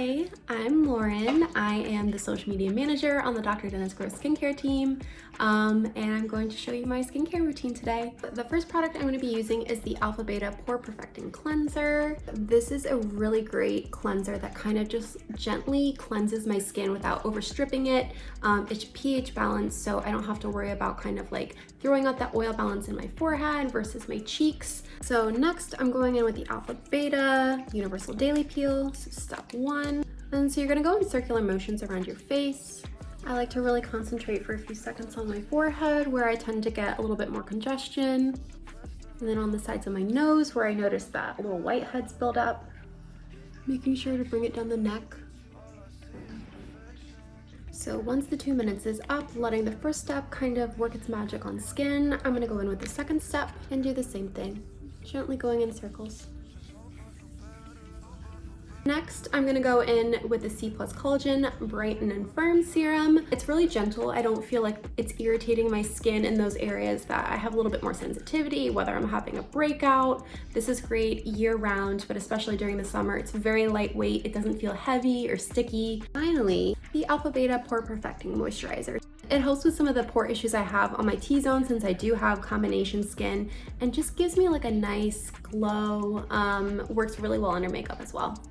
Hey, I'm Lauren. I am the social media manager on the Dr. Dennis Gross skincare team, and I'm going to show you my skincare routine today. The first product I'm going to be using is the Alpha Beta Pore Perfecting Cleanser. This is a really great cleanser that kind of just gently cleanses my skin without overstripping it. It's pH balanced, so I don't have to worry about kind of like throwing out that oil balance in my forehead versus my cheeks. So next I'm going in with the Alpha Beta Universal Daily Peel, so step 1. And so you're gonna go in circular motions around your face. I like to really concentrate for a few seconds on my forehead where I tend to get a little bit more congestion. And then on the sides of my nose where I notice that little whiteheads build up. Making sure to bring it down the neck. So once the 2 minutes is up, letting the first step kind of work its magic on skin, I'm gonna go in with the second step and do the same thing, gently going in circles. Next, I'm gonna go in with the C+ Collagen Brighten and Firm Serum. It's really gentle. I don't feel like it's irritating my skin in those areas that I have a little bit more sensitivity, whether I'm having a breakout. This is great year round, but especially during the summer. It's very lightweight. It doesn't feel heavy or sticky. Finally, the Alpha Beta Pore Perfecting Moisturizer. It helps with some of the pore issues I have on my T-zone since I do have combination skin, and just gives me like a nice glow. Works really well under makeup as well.